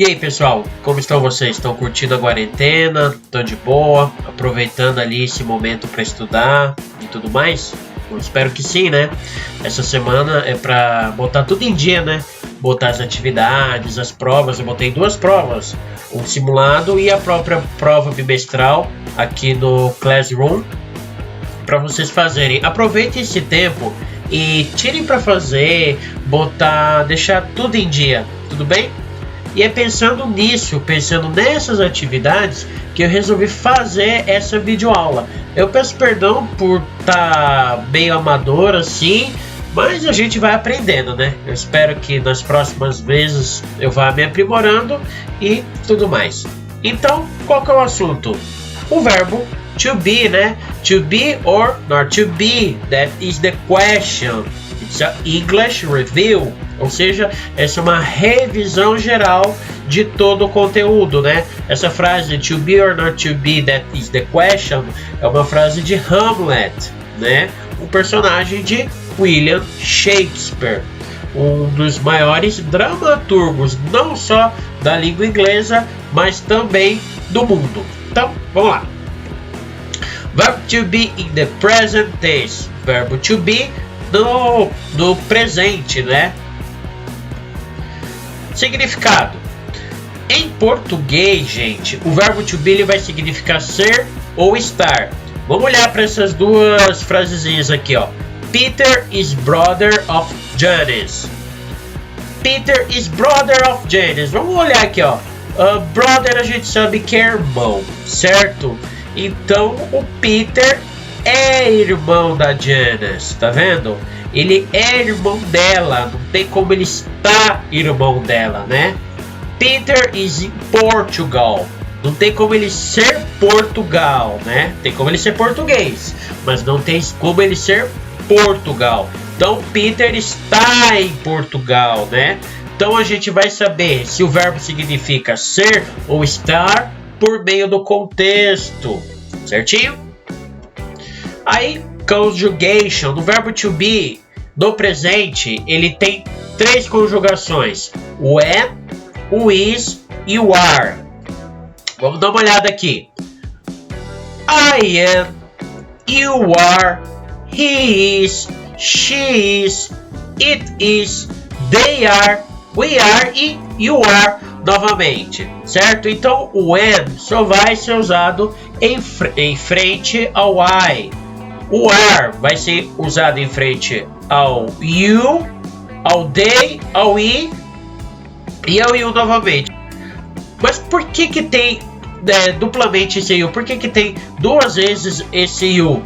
E aí pessoal, como estão vocês? Estão curtindo a quarentena? Estão de boa? Aproveitando ali esse momento para estudar e tudo mais? Eu espero que sim, né? Essa semana é para botar tudo em dia, né? Botar as atividades, as provas. Eu botei 2 provas, um simulado e a própria prova bimestral aqui no Classroom para vocês fazerem. Aproveitem esse tempo e tirem para fazer, deixar tudo em dia, tudo bem? E é pensando nisso, pensando nessas atividades, que eu resolvi fazer essa videoaula. Eu peço perdão por estar meio amador assim, mas a gente vai aprendendo, né? Eu espero que nas próximas vezes eu vá me aprimorando e tudo mais. Então, qual que é o assunto? O verbo to be, né? To be or not to be, that is the question. It's an English review. Ou seja, essa é uma revisão geral de todo o conteúdo, né? Essa frase, to be or not to be, that is the question, é uma frase de Hamlet, né? Um personagem de William Shakespeare, um dos maiores dramaturgos, não só da língua inglesa, mas também do mundo. Então, vamos lá. Verbo to be in the present tense. Verbo to be no presente, né? Significado. Em português, gente, o verbo to be ele vai significar ser ou estar. Vamos olhar para essas duas frasezinhas aqui, ó. Peter is brother of Janice. Peter is brother of Janice. Vamos olhar aqui, ó. Brother a gente sabe que é irmão, certo? Então o Peter é irmão da Janice, tá vendo? Ele é irmão dela, não tem como ele estar irmão dela, né? Peter is in Portugal, não tem como ele ser Portugal, né? Tem como ele ser português, mas não tem como ele ser Portugal. Então Peter está em Portugal, né? Então a gente vai saber se o verbo significa ser ou estar por meio do contexto, certinho? Aí, conjugation, do verbo to be, no presente, ele tem 3 conjugações, o when, o is e o are. Vamos dar uma olhada aqui. I am, you are, he is, she is, it is, they are, we are e you are novamente, certo? Então o when só vai ser usado em frente ao I. O are vai ser usado em frente ao you, ao they, ao i e ao you novamente. Mas por que tem duplamente esse you? Por que tem 2 vezes esse you?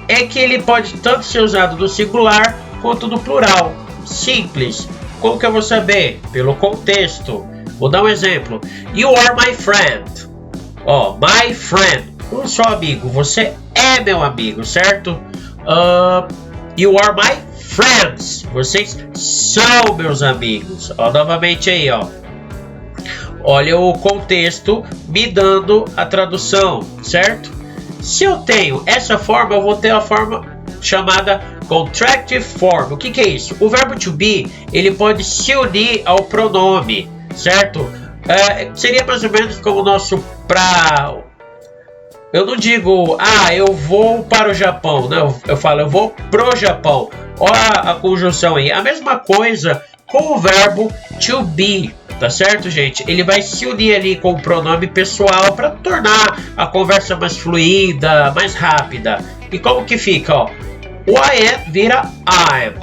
É que ele pode tanto ser usado no singular quanto no plural. Simples. Como que eu vou saber? Pelo contexto. Vou dar um exemplo. You are my friend. Ó, my friend. Um só amigo. Você é meu amigo, certo? You are my friends. Vocês são meus amigos. Ó, novamente aí, ó. Olha o contexto me dando a tradução, certo? Se eu tenho essa forma, eu vou ter a forma chamada contractive form. O que é isso? O verbo to be, ele pode se unir ao pronome, certo? Seria mais ou menos como o nosso pra... Eu não digo, eu vou para o Japão, não. Eu falo, eu vou pro Japão. Olha a conjunção aí. A mesma coisa com o verbo to be, tá certo, gente? Ele vai se unir ali com o pronome pessoal para tornar a conversa mais fluida, mais rápida. E como que fica, ó? O I am vira I'm.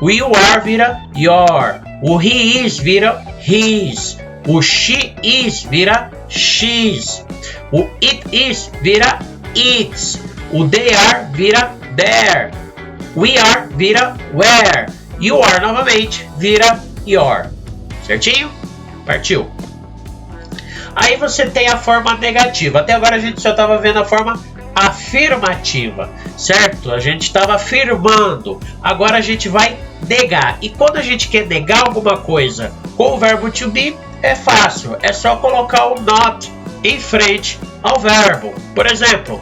O you are vira your. O he is vira his. O she is vira she's. O it is vira its. O they are vira their. We are vira where. You are novamente vira your. Certinho? Partiu. Aí você tem a forma negativa. Até agora a gente só estava vendo a forma afirmativa, certo? A gente estava afirmando. Agora a gente vai negar. E quando a gente quer negar alguma coisa com o verbo to be, é fácil. É só colocar o not em frente ao verbo. Por exemplo,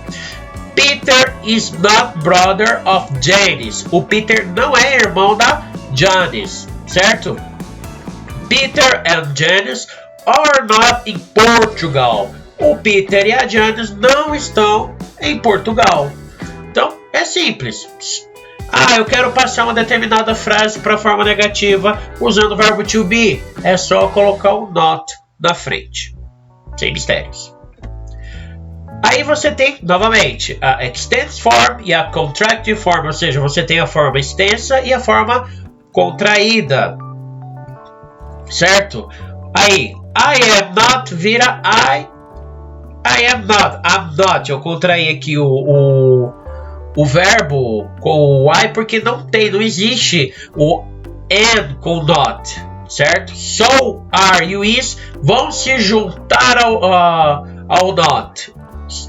Peter is not brother of Janice. O Peter não é irmão da Janice, certo? Peter and Janice are not in Portugal. O Peter e a Janice não estão em Portugal. Então, é simples. Ah, eu quero passar uma determinada frase para a forma negativa usando o verbo to be. É só colocar o not na frente. Sem mistérios. Aí você tem, novamente, a extended form e a contractive form. Ou seja, você tem a forma extensa e a forma contraída. Certo? Aí, I am not vira I am not. I'm not. Eu contraí aqui o verbo com o I porque não existe o am com not, certo? So, are, you, is vão se juntar ao not.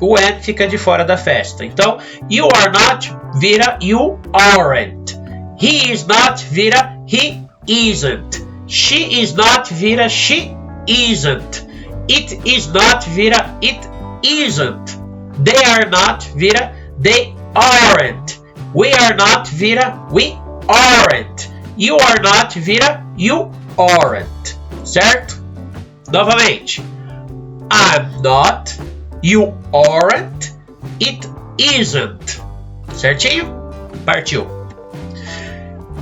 O am fica de fora da festa. Então, you are not vira you aren't. He is not vira he isn't. She is not vira she isn't. It is not vira it isn't. They are not vira they aren't. We are not vira we aren't. You are not vira you aren't. Certo? Novamente. I'm not. You aren't. It isn't. Certinho? Partiu.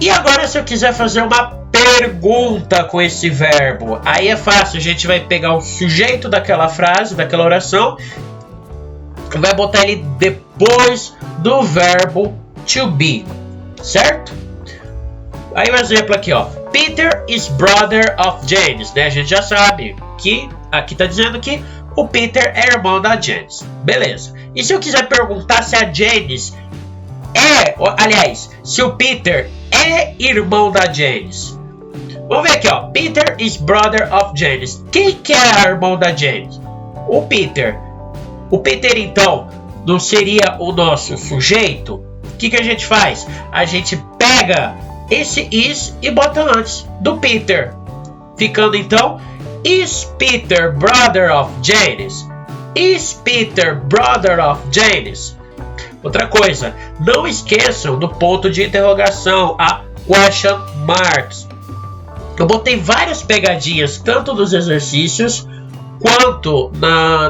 E agora se eu quiser fazer uma pergunta com esse verbo, aí é fácil. A gente vai pegar o sujeito daquela frase, daquela oração, vai botar ele depois do verbo to be, certo? Aí um exemplo aqui, ó. Peter is brother of Janice, né? A gente já sabe que aqui tá dizendo que o Peter é irmão da Janice. Beleza. E se eu quiser perguntar se a Janice aliás, se o Peter é irmão da Janice. Vamos ver aqui, ó. Peter is brother of Janice. Quem que é irmão da Janice? O Peter. O Peter, então, não seria o nosso sujeito? O que a gente faz? A gente pega esse is e bota antes do Peter. Ficando, então, is Peter brother of Janice? Is Peter brother of Janice? Outra coisa, não esqueçam do ponto de interrogação, a question marks. Eu botei várias pegadinhas, tanto nos exercícios quanto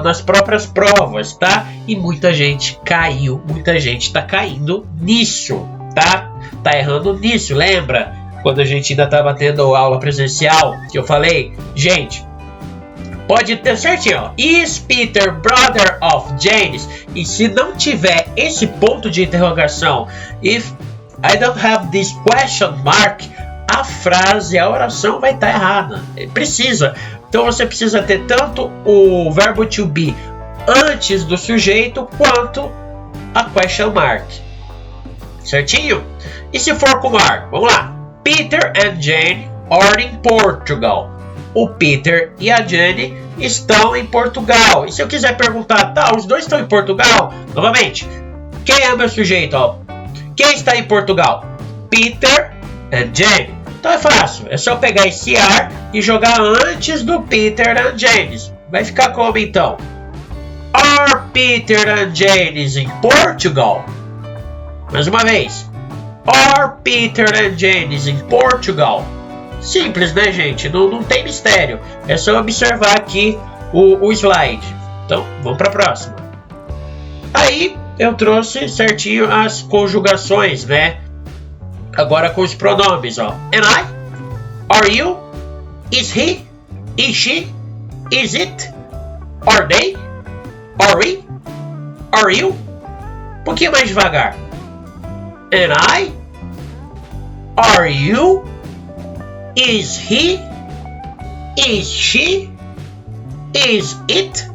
nas próprias provas, tá? E muita gente caiu, muita gente tá caindo nisso, tá? Tá errando nisso, lembra? Quando a gente ainda tava tendo aula presencial, que eu falei, gente, pode ter certinho, ó. Is Peter brother of Janice? E se não tiver esse ponto de interrogação, if I don't have this question mark, a frase, a oração vai estar errada. Precisa. Então você precisa ter tanto o verbo to be antes do sujeito quanto a question mark. Certinho? E se for com are? Vamos lá. Peter and Jane are in Portugal. O Peter e a Jane estão em Portugal. E se eu quiser perguntar, tá, os dois estão em Portugal? Novamente, quem é o meu sujeito? Ó? Quem está em Portugal? Peter and Jane. Então é fácil, é só pegar esse are e jogar antes do Peter and Jane. Vai ficar como então? Are Peter and Jane in Portugal? Mais uma vez. Are Peter and Jane in Portugal? Simples, né, gente? Não tem mistério. É só observar aqui o slide. Então, vamos para a próxima. Aí, eu trouxe certinho as conjugações, né? Agora com os pronomes, ó. Am I? Are you? Is he? Is she? Is it? Are they? Are we? Are you? Um pouquinho mais devagar. Am I? Are you? Is he? Is she? Is it?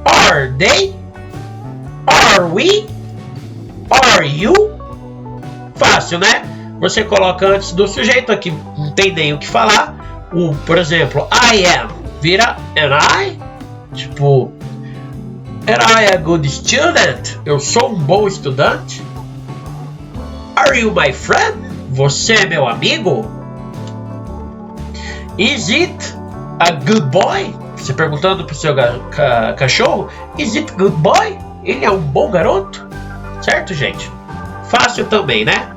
Are they? Are we? Are you? Fácil, né? Você coloca antes do sujeito aqui, não tem nem o que falar. Por exemplo, I am vira am I? Tipo, am I a good student? Eu sou um bom estudante? Are you my friend? Você é meu amigo? Is it a good boy? Você perguntando pro seu cachorro, is it good boy? Ele é um bom garoto? Certo, gente? Fácil também, né?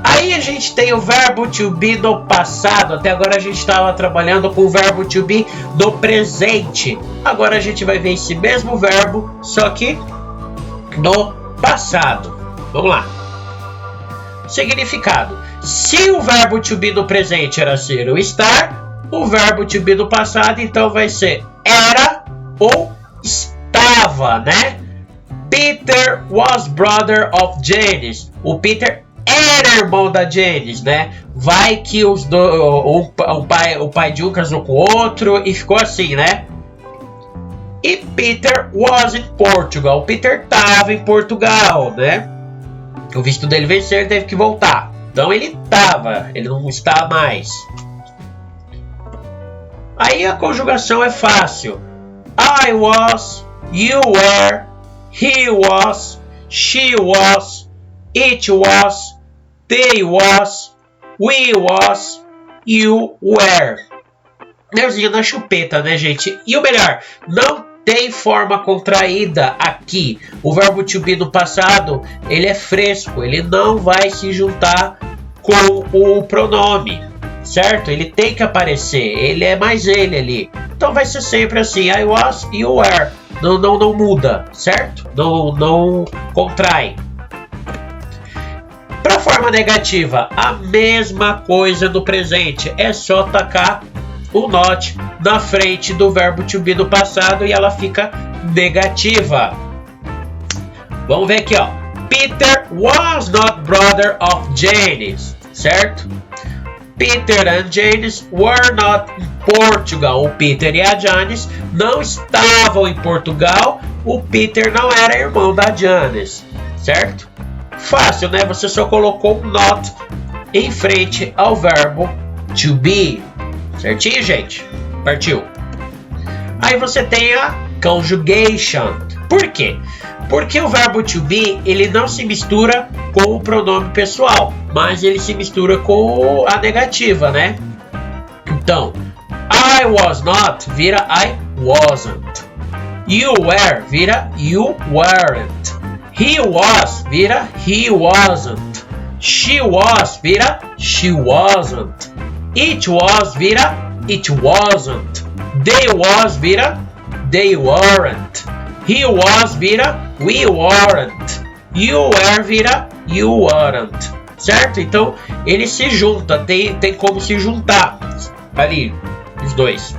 Aí a gente tem o verbo to be no passado. Até agora a gente estava trabalhando com o verbo to be no presente. Agora a gente vai ver esse mesmo verbo, só que no passado. Vamos lá. Significado. Se o verbo to be no presente era ser ou estar, o verbo to be no passado então vai ser era ou estava, né? Peter was brother of Janice. O Peter era irmão da Janice, né? Vai que os o pai de um casou com o outro e ficou assim, né? E Peter was in Portugal. O Peter estava em Portugal, né? O visto dele venceu, ele teve que voltar. Então ele estava, ele não está mais. Aí a conjugação é fácil. I was, you were, he was, she was, it was, they was, we was, you were. Neuzinho na chupeta, né, gente? E o melhor, não tem forma contraída aqui. O verbo to be no passado, ele é fresco, ele não vai se juntar com o pronome, certo? Ele tem que aparecer, ele é mais ele ali. Então vai ser sempre assim, I was, you were. Não muda, certo? Não contrai. Para a forma negativa, a mesma coisa no presente. É só tacar o not na frente do verbo to be no passado e ela fica negativa. Vamos ver aqui, ó. Peter was not brother of Janice, certo? Peter and Janice were not in Portugal. O Peter e a Janice não estavam em Portugal. O Peter não era irmão da Janice, certo? Fácil, né? Você só colocou not em frente ao verbo to be. Certinho, gente? Partiu. Aí você tem a conjugation. Por quê? Porque o verbo to be, ele não se mistura com o pronome pessoal, mas ele se mistura com a negativa, né? Então, I was not vira I wasn't. You were vira you weren't. He was vira he wasn't. She was vira she wasn't. It was vira it wasn't. They was vira they weren't. He was vira we weren't. You were vira you weren't. Certo? Então ele se junta, tem como se juntar ali os dois.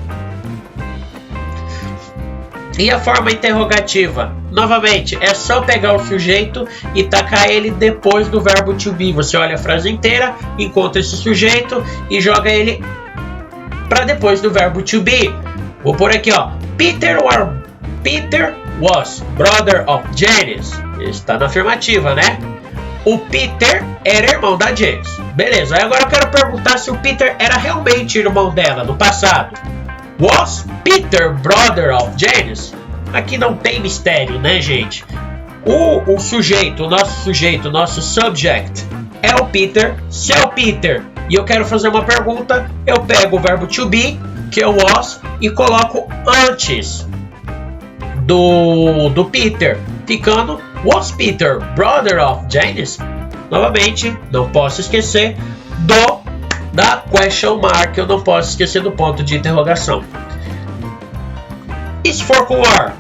E a forma interrogativa, novamente, é só pegar o sujeito e tacar ele depois do verbo to be. Você olha a frase inteira, encontra esse sujeito e joga ele para depois do verbo to be. Vou por aqui, ó. Peter was brother of Janice. Está na afirmativa, né? O Peter era irmão da Janice. Beleza, aí agora eu quero perguntar se o Peter era realmente irmão dela no passado. Was Peter brother of Janice? Aqui não tem mistério, né, gente? O sujeito, o nosso subject é o Peter. Se é o Peter e eu quero fazer uma pergunta, eu pego o verbo to be, que é o was, e coloco antes do Peter, ficando was Peter brother of Janice? Novamente, não posso esquecer da question mark, eu não posso esquecer do ponto de interrogação. E se for com were?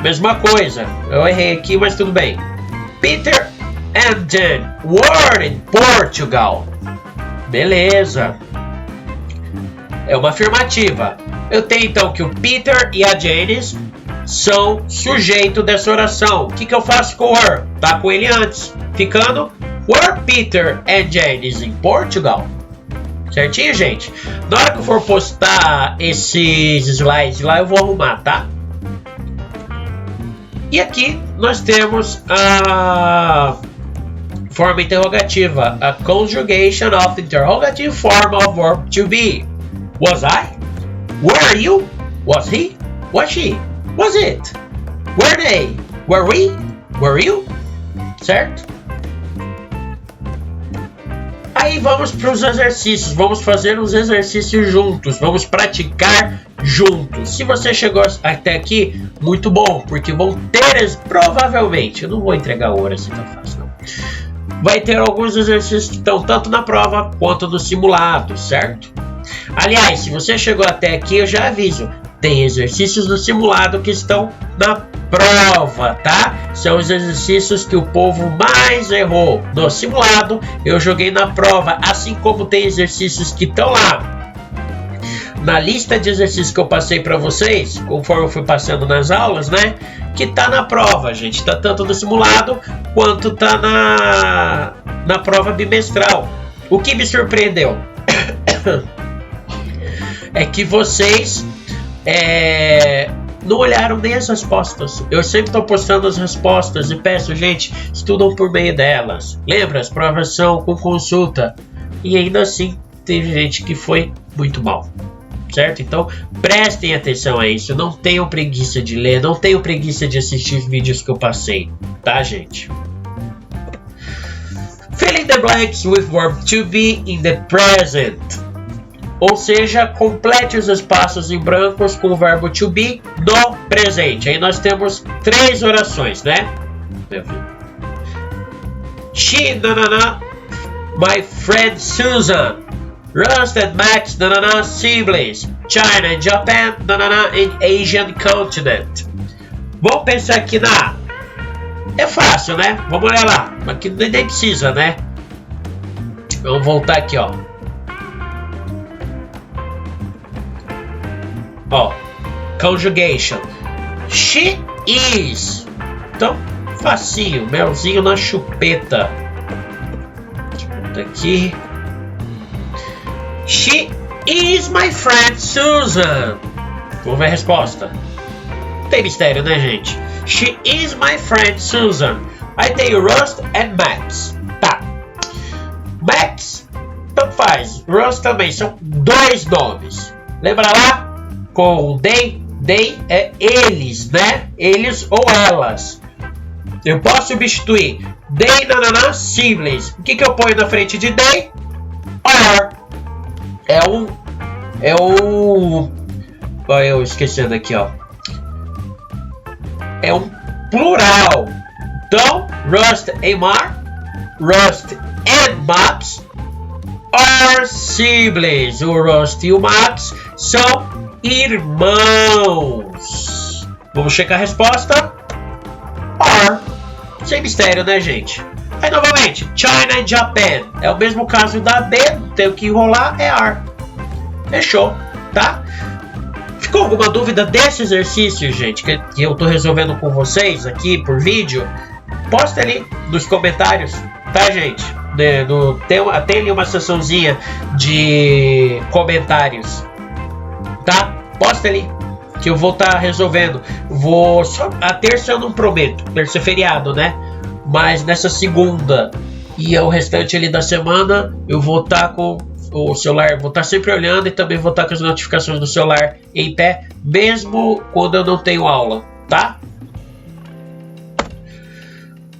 Mesma coisa, eu errei aqui, mas tudo bem. Peter and Jan were in Portugal. Beleza. É uma afirmativa. Eu tenho então que o Peter e a Janice são sujeito dessa oração. O que eu faço com were? Tá com ele antes, ficando were Peter and Janice in Portugal. Certinho, gente? Na hora que eu for postar esses slides lá, eu vou arrumar, tá? E aqui nós temos a forma interrogativa, a conjugation of the interrogative form of verb to be. Was I? Were you? Was he? Was she? Was it? Were they? Were we? Were you? Certo? Aí vamos para os exercícios, vamos fazer uns exercícios juntos, vamos praticar juntos. Se você chegou até aqui, muito bom, porque vão ter, provavelmente, eu não vou entregar horas assim tão fácil, não. vai ter alguns exercícios que estão tanto na prova quanto no simulado, certo? Aliás, se você chegou até aqui, eu já aviso, tem exercícios no simulado que estão na prova, tá? São os exercícios que o povo mais errou no simulado, eu joguei na prova, assim como tem exercícios que estão lá na lista de exercícios que eu passei para vocês, conforme eu fui passando nas aulas, né? Que tá na prova, gente. Tá tanto no simulado quanto tá na prova bimestral. O que me surpreendeu é que vocês não olharam nem as respostas. Eu sempre estou postando as respostas e peço, gente, estudam por meio delas. Lembra, as provas são com consulta. E ainda assim, teve gente que foi muito mal. Certo? Então, prestem atenção a isso. Não tenham preguiça de ler, não tenham preguiça de assistir os vídeos que eu passei. Tá, gente? Fill in the blanks with verb to be in the present. Ou seja, complete os espaços em brancos com o verbo to be no presente. Aí nós temos 3 orações, né? She, nanana, my friend Susan. Rust and Max, nanana, siblings. China and Japan, nanana, and Asian continent. Vamos pensar aqui na... É fácil, né? Vamos olhar lá. Aqui nem precisa, né? Vamos voltar aqui, ó. Ó, conjugation. She is. Então, facinho, melzinho na chupeta. Deixa eu botar aqui. She is my friend Susan. Vamos ver a resposta. Não tem mistério, né, gente? She is my friend Susan. Aí tem Rust and Max. Tá. Max, tanto faz. Rust também. São 2 nomes. Lembra lá? Com they, they é eles, né? Eles ou elas. Eu posso substituir they, nanana, siblings. O que eu ponho na frente de they? Are. Olha, eu esquecendo aqui, ó. É um plural. Então, Rust and Mar, Rust and Max are siblings. O Rust e o Max são irmãos. Vamos checar a resposta. Are. Sem mistério, né, gente? Aí, novamente, China e Japan. É o mesmo caso da B. Tem que enrolar, é are. Fechou, tá? Ficou alguma dúvida desse exercício, gente, que eu tô resolvendo com vocês aqui por vídeo? Posta ali nos comentários, tá, gente? Tem ali uma seçãozinha de comentários, tá? Posta ali, que eu vou estar resolvendo. A terça eu não prometo, terça é feriado, né? Mas nessa segunda e o restante ali da semana eu vou estar com o celular, vou estar sempre olhando e também vou estar com as notificações do celular em pé, mesmo quando eu não tenho aula, tá?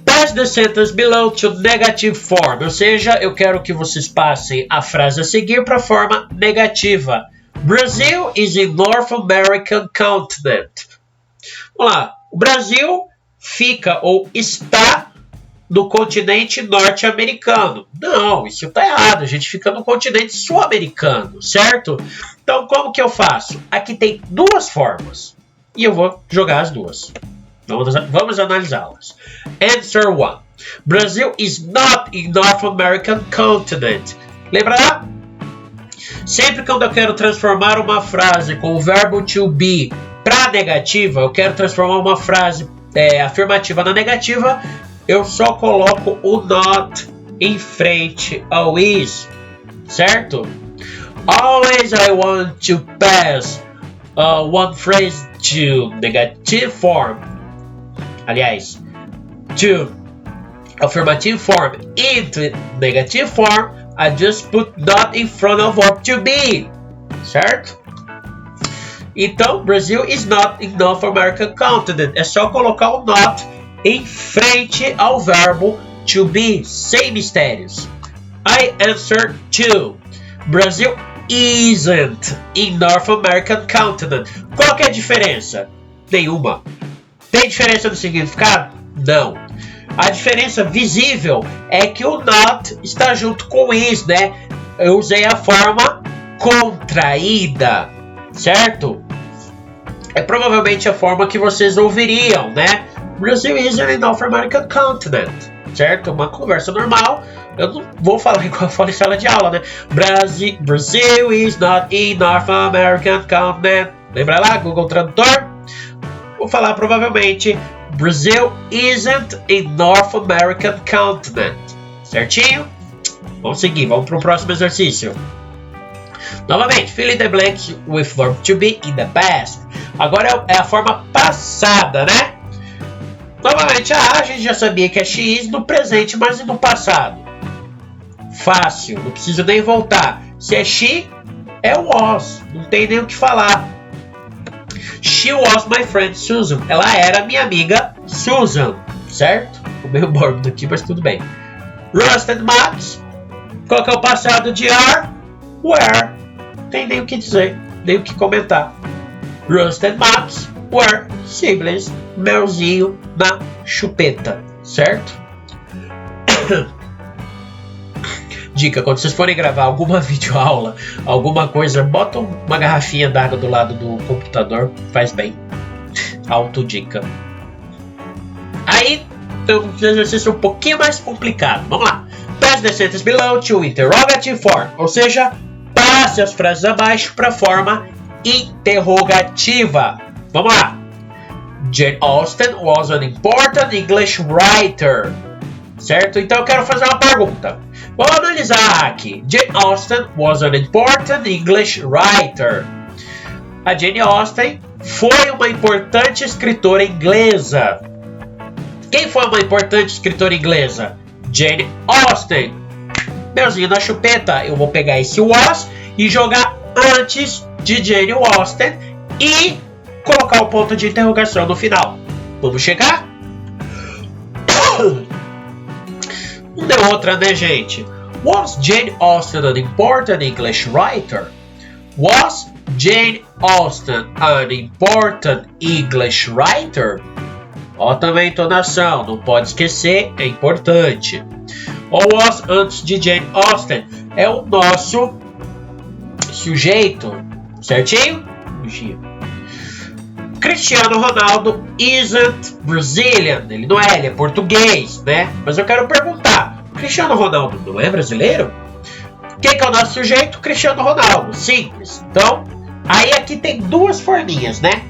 Pass the sentence below to negative form, ou seja, eu quero que vocês passem a frase a seguir para a forma negativa. Brazil is in North American continent. Vamos lá, o Brasil fica ou está no continente norte-americano. Não, isso está errado. A gente fica no continente sul-americano, certo? Então, como que eu faço? Aqui tem 2 formas. E eu vou jogar as 2. Vamos analisá-las. Answer 1. Brazil is not in North American continent. Lembra lá? Sempre quando eu quero transformar uma frase com o verbo to be para negativa, eu quero transformar uma frase afirmativa na negativa, eu só coloco o not em frente ao is, certo? Always I want to pass one phrase to negative form. Aliás, to affirmative form into negative form, I just put not in front of verb to be, certo? Então, Brazil is not in North American continent. É só colocar o not em frente ao verbo to be, sem mistérios. I answer 2. Brazil isn't in North American continent. Qual que é a diferença? Nenhuma. Tem diferença no significado? Não. A diferença visível é que o not está junto com is, né? Eu usei a forma contraída, certo? É provavelmente a forma que vocês ouviriam, né? Brazil is an North American continent, certo? Uma conversa normal. Eu não vou falar igual eu falo em sala de aula, né? Brazil is not a North American continent. Lembra lá, Google Tradutor? Vou falar provavelmente Brazil isn't a North American continent. Certinho? Vamos seguir, vamos para o próximo exercício. Novamente, fill in the blanks with verb to be in the past. Agora é a forma passada, né? Novamente, a gente já sabia que é she is no presente, mas e no passado? Fácil, não preciso nem voltar. Se é she, é was. Não tem nem o que falar. She was my friend Susan. Ela era minha amiga Susan, certo? Ficou meio mórbido aqui, mas tudo bem. Rusted maps. Qual que é o passado de are? Were. Não tem nem o que dizer, nem o que comentar. Rusted maps were siblings. Melzinho na chupeta, certo? Dica, quando vocês forem gravar alguma videoaula, alguma coisa, bota uma garrafinha d'água do lado do computador, faz bem. Autodica. Aí, tem um exercício um pouquinho mais complicado. Vamos lá. Pass the sentence below to interrogative form. Ou seja, passe as frases abaixo para a forma interrogativa. Vamos lá. Jane Austen was an important English writer. Certo? Então eu quero fazer uma pergunta. Vamos analisar aqui. Jane Austen was an important English writer. A Jane Austen foi uma importante escritora inglesa. Quem foi uma importante escritora inglesa? Jane Austen. Melzinho na chupeta. Eu vou pegar esse was e jogar antes de Jane Austen e colocar o ponto de interrogação no final. Vamos chegar? Não deu outra, né, gente? Was Jane Austen an important English writer? Was Jane Austen an important English writer? Ó, também entonação, não pode esquecer, é importante. O was antes de Jane Austen é o nosso sujeito, certinho? Cristiano Ronaldo isn't Brazilian. Ele não é, ele é português, né? Mas eu quero perguntar, Cristiano Ronaldo não é brasileiro? Quem que é o nosso sujeito? Cristiano Ronaldo. Simples. Então, aí aqui tem duas forminhas, né?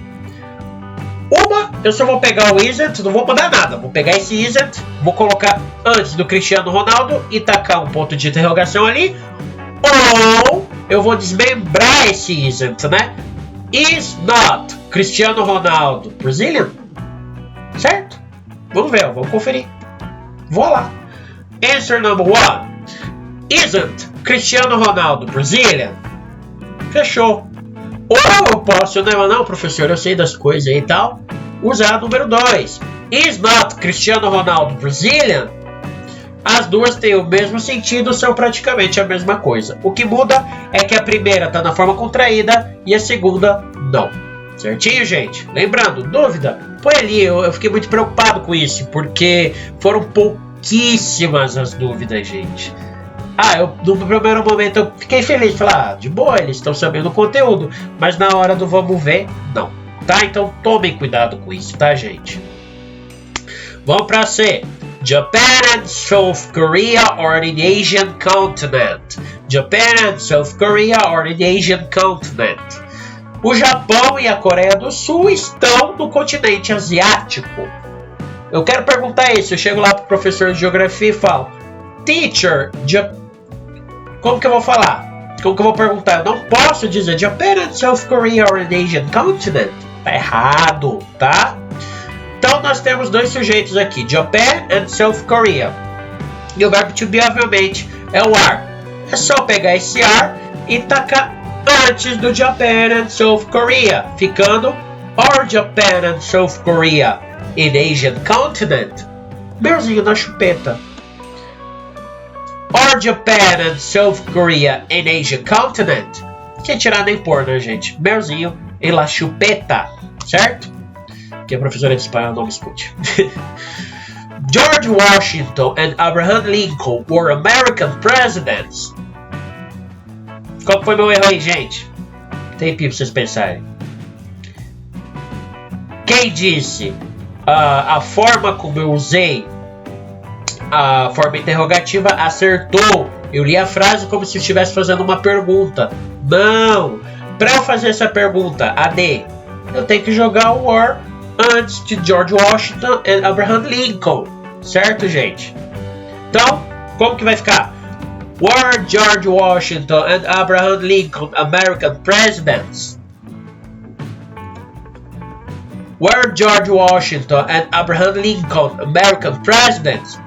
Uma, eu só vou pegar o isn't, não vou mudar nada. Vou pegar esse isn't, vou colocar antes do Cristiano Ronaldo e tacar um ponto de interrogação ali. Ou eu vou desmembrar esse isn't, né? Is not Cristiano Ronaldo Brazilian? Certo? Vamos ver, vamos conferir. Vou lá. Answer number 1. Isn't Cristiano Ronaldo Brazilian? Fechou. Ou eu posso, não, professor, eu sei das coisas aí e tal, usar número 2. Is not Cristiano Ronaldo Brazilian? As duas têm o mesmo sentido, são praticamente a mesma coisa. O que muda é que a primeira está na forma contraída e a segunda não. Certinho, gente? Lembrando, dúvida? Põe ali, eu fiquei muito preocupado com isso, porque foram pouquíssimas as dúvidas, gente. No primeiro momento eu fiquei feliz, falei, de boa, eles estão sabendo o conteúdo, mas na hora do vamos ver, não. Tá? Então tomem cuidado com isso, tá, gente? Vamos para C. Japan and South Korea are in the Asian continent. Japan and South Korea are in the Asian continent. O Japão e a Coreia do Sul estão no continente asiático. Eu quero perguntar isso. Eu chego lá pro professor de geografia e falo: Teacher, como que eu vou falar? Como que eu vou perguntar? Eu não posso dizer Japan and South Korea are in the Asian continent. Tá errado, tá? Então nós temos dois sujeitos aqui, Japan and South Korea. E o verbo to be, obviamente, é o are. É só pegar esse are e tacar antes do Japan and South Korea, ficando or Japan and South Korea in Asian continent. Melzinho na chupeta. Or Japan and South Korea in Asian continent. Sem tirar nem pôr, né, gente? Melzinho em la chupeta, certo? Que a professora de espanhol não me escute. George Washington and Abraham Lincoln were American presidents. Qual foi meu erro aí, gente? Tempinho pra vocês pensarem. Quem disse a forma como eu usei a forma interrogativa acertou? Eu li a frase como se estivesse fazendo uma pergunta. Não! Para eu fazer essa pergunta, AD, eu tenho que jogar o were antes de George Washington e Abraham Lincoln. Certo, gente? Então, como que vai ficar? Were George Washington and Abraham Lincoln American presidents? Were George Washington and Abraham Lincoln American presidents?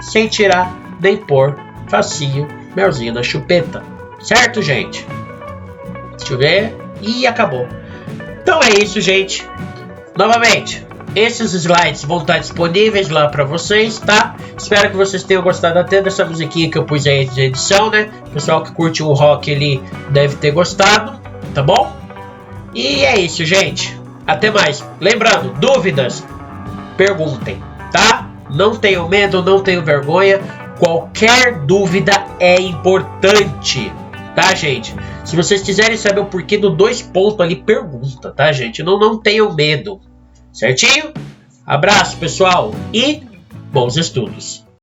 Sem tirar nem pôr, facinho, melzinho na chupeta. Certo, gente? Deixa eu ver. E acabou. Então é isso, gente. Novamente, esses slides vão estar disponíveis lá para vocês, tá? Espero que vocês tenham gostado até dessa musiquinha que eu pus aí de edição, né? O pessoal que curte o rock, ele deve ter gostado, tá bom? E é isso, gente. Até mais. Lembrando, dúvidas, perguntem, tá? Não tenham medo, não tenham vergonha. Qualquer dúvida é importante, tá, gente? Se vocês quiserem saber o porquê do 2 pontos ali, pergunta, tá, gente? Não tenham medo. Certinho? Abraço, pessoal, e bons estudos!